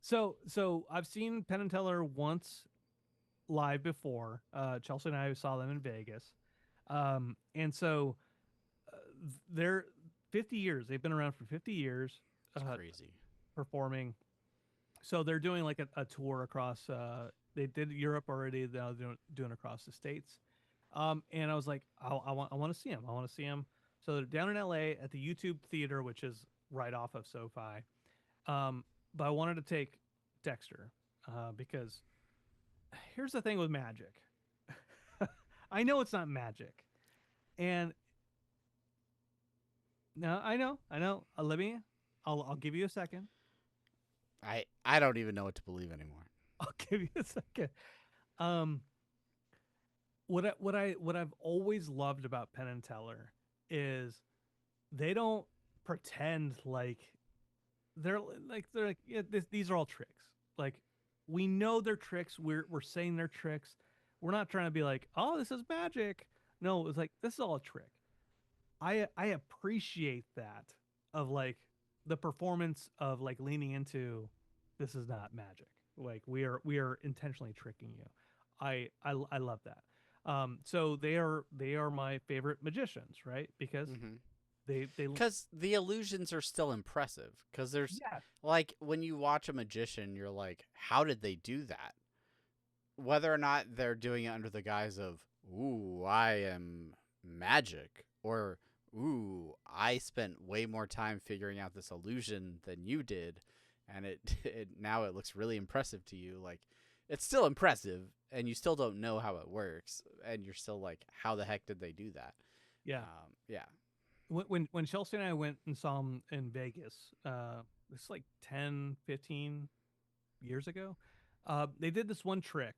So I've seen Penn and Teller once live before. Chelsea and I saw them in Vegas. And so they're 50 years. They've been around for 50 years. It's crazy. Performing. So they're doing like a tour across. They did Europe already. Now they're doing across the states. And I was like, I want to see him. I want to see him. So they're down in LA at the YouTube Theater, which is right off of SoFi. But I wanted to take Dexter because here's the thing with magic. I know it's not magic, and no, I know. Let me. I'll give you a second. I don't even know what to believe anymore. I'll give you a second. What I've always loved about Penn and Teller is they don't pretend like they're like yeah, these are all tricks. Like we know they're tricks. We're saying they're tricks. We're not trying to be like, oh, this is magic. No, it's like this is all a trick. I appreciate that of like the performance of like leaning into this is not magic. Like we are intentionally tricking you. I love that. So they are my favorite magicians, right? Because because the illusions are still impressive. Because there's like when you watch a magician, you're like, how did they do that? Whether or not they're doing it under the guise of, ooh, I am magic, or ooh, I spent way more time figuring out this illusion than you did, and it now it looks really impressive to you. Like, it's still impressive, and you still don't know how it works, and you're still like, how the heck did they do that? Yeah. Yeah. When Chelsea and I went and saw him in Vegas, this is like 10, 15 years ago, they did this one trick.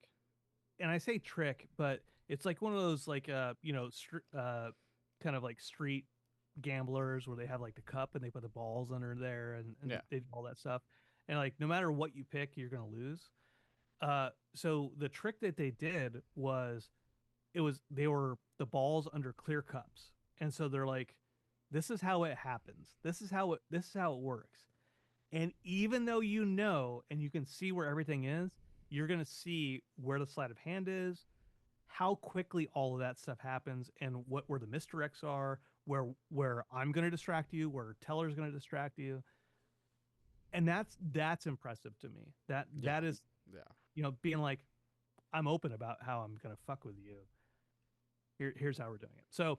And I say trick, but it's like one of those like kind of like street gamblers where they have like the cup and they put the balls under there and they do all that stuff. And like no matter what you pick, you're gonna lose. So the trick that they did was they were the balls under clear cups. And so they're like, this is how it happens. This is how it works. And even though you know and you can see where everything is, you're going to see where the sleight of hand is, how quickly all of that stuff happens, and where the misdirects are, where I'm going to distract you, where Teller's going to distract you. And that's impressive to me. That is, being like, I'm open about how I'm going to fuck with you. Here's how we're doing it. So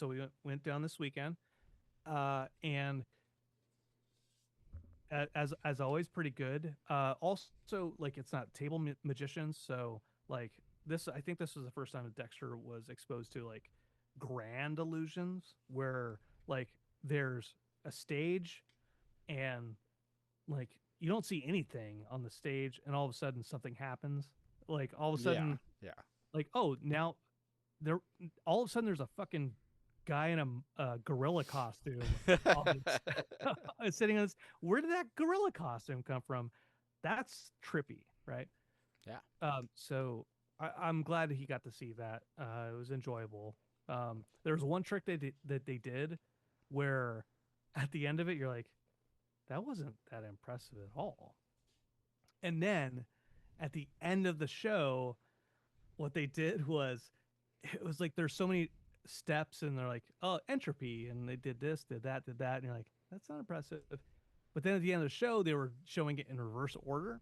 we went down this weekend, and as always, pretty good. Also, like it's not table magicians, so like this, I think this was the first time that Dexter was exposed to like grand illusions, where like there's a stage, and like you don't see anything on the stage, and all of a sudden something happens. Like all of a sudden, like oh now there, all of a sudden there's a fucking guy in a gorilla costume sitting on this. Where did that gorilla costume come from? That's trippy, right? Yeah. So I'm glad he got to see that. It was enjoyable. There was one trick that they did where at the end of it you're like, that wasn't that impressive at all. And then at the end of the show, what they did was, it was like there's so many steps, and they're like, oh, entropy, and they did this, did that, and you're like, that's not impressive. But then at the end of the show, they were showing it in reverse order.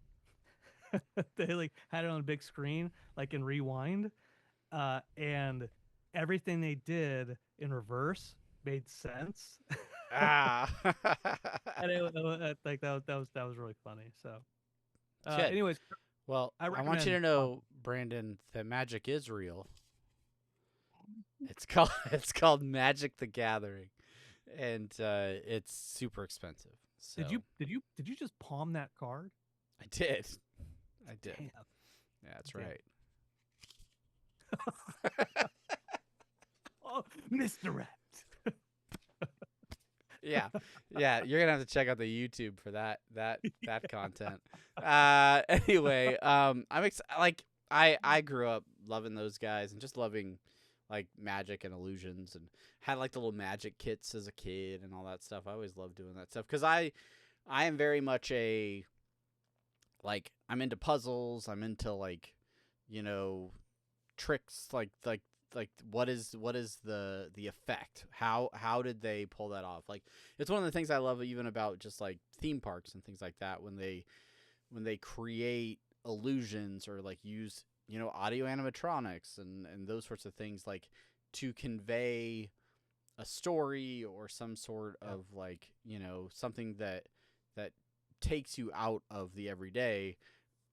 They like had it on a big screen, like in rewind, and everything they did in reverse made sense. And like that was really funny. So, anyways, well, I want you to know, Brandon, that magic is real. It's called Magic the Gathering, and it's super expensive. So. Did you just palm that card? I did. Damn. Yeah, that's right. Oh, misdirect. Yeah, you're gonna have to check out the YouTube for that content. Anyway, I'm excited. Like I grew up loving those guys and just loving like magic and illusions, and had like the little magic kits as a kid and all that stuff. I always loved doing that stuff because I am very much a like I'm into puzzles. I'm into like tricks like what is the effect? How did they pull that off? Like it's one of the things I love even about just like theme parks and things like that when they create illusions or like use audio animatronics and those sorts of things like to convey a story or some sort of like something that takes you out of the everyday.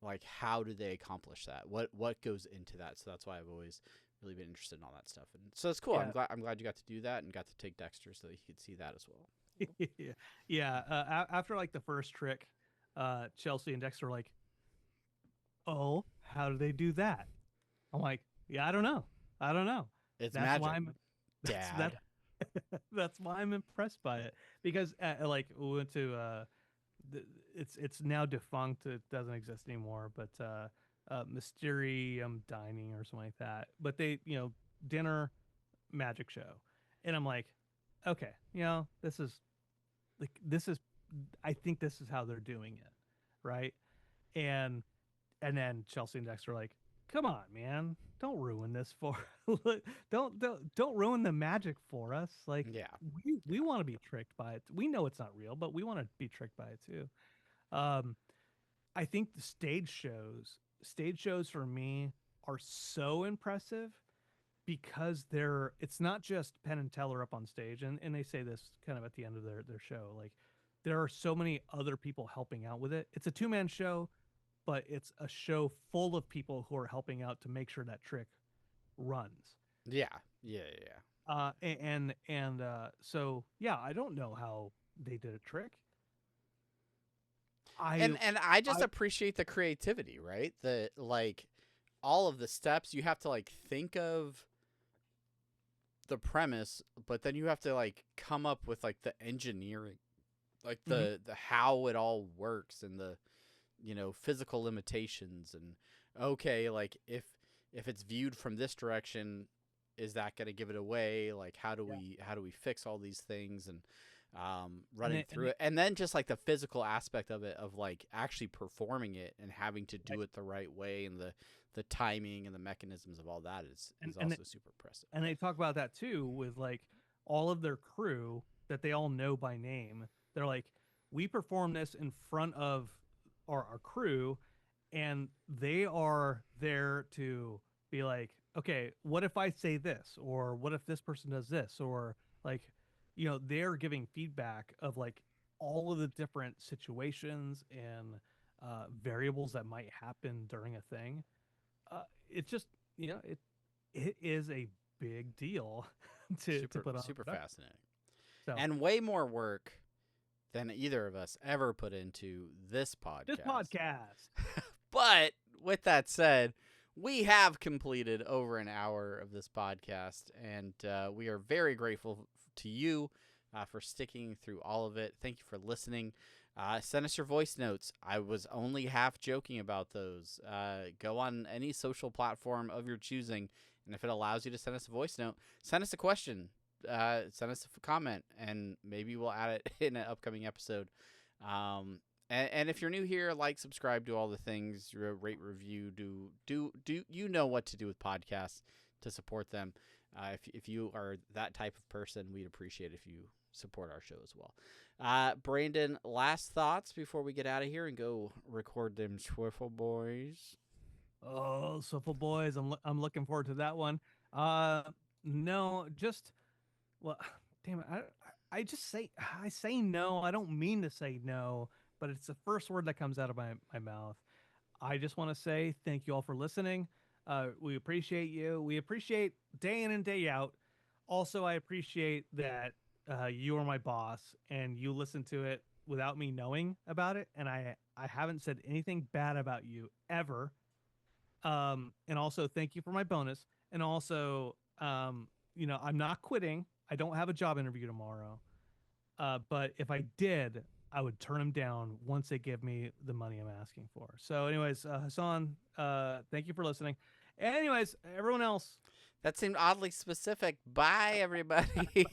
Like how do they accomplish that? What goes into that? So that's why I've always really been interested in all that stuff, and so it's cool. Yeah. I'm glad you got to do that and got to take Dexter so that he could see that as well. Yeah. After like the first trick, Chelsea and Dexter were like, "Oh, how do they do that?" I'm like, "Yeah, I don't know. It's That's magic, why I'm Dad. that's why I'm impressed by it because like we went to it's now defunct. It doesn't exist anymore, but Mysterium Dining or something like that. But they dinner magic show, and I'm like, okay, this is I think this is how they're doing it, right? And then Chelsea and Dexter are like, come on, man, don't ruin this for don't ruin the magic for us. Like, Yeah. we want to be tricked by it. We know it's not real, but we want to be tricked by it too. Um, I think the stage shows for me are so impressive because it's not just Penn and Teller up on stage, and they say this kind of at the end of their show. Like there are so many other people helping out with it. It's a 2-man show, but it's a show full of people who are helping out to make sure that trick runs. Yeah. So yeah, I don't know how they did a trick. And I just appreciate the creativity, right? The like all of the steps you have to like think of the premise, but then you have to like come up with like the engineering, like the how it all works and the physical limitations and okay, like if it's viewed from this direction, is that going to give it away? Like how do we fix all these things and running through it, and then just like the physical aspect of it, of like actually performing it and having to do it the right way, and the timing and the mechanisms of all that is also super impressive. And they talk about that too with like all of their crew that they all know by name. They're like, we perform this in front of our crew, and they are there to be like, okay, what if I say this, or what if this person does this, or like they're giving feedback of like all of the different situations and variables that might happen during a thing. It's just it is a big deal to put on super production. fascinating. So, And way more work than either of us ever put into this podcast. But with that said, we have completed over an hour of this podcast, and we are very grateful to you for sticking through all of it. Thank you for listening. Send us your voice notes. I was only half joking about those. Go on any social platform of your choosing, and if it allows you to send us a voice note, send us a question. Send us a comment, and maybe we'll add it in an upcoming episode. And if you're new here, like, subscribe, do all the things, rate, review, do you know what to do with podcasts to support them. If you are that type of person, we'd appreciate if you support our show as well. Brandon, last thoughts before we get out of here and go record them Swiffle Boys. Oh, Swiffle Boys, I'm looking forward to that one. No, just well, damn it, I just say no. I don't mean to say no, but it's the first word that comes out of my mouth. I just want to say thank you all for listening. We appreciate you. We appreciate day in and day out. Also, I appreciate that you are my boss and you listen to it without me knowing about it. And I haven't said anything bad about you ever. And also thank you for my bonus. And also, I'm not quitting. I don't have a job interview tomorrow. But if I did, I would turn them down once they give me the money I'm asking for. So anyways, Hassan, thank you for listening. Anyways, everyone else. That seemed oddly specific. Bye, everybody.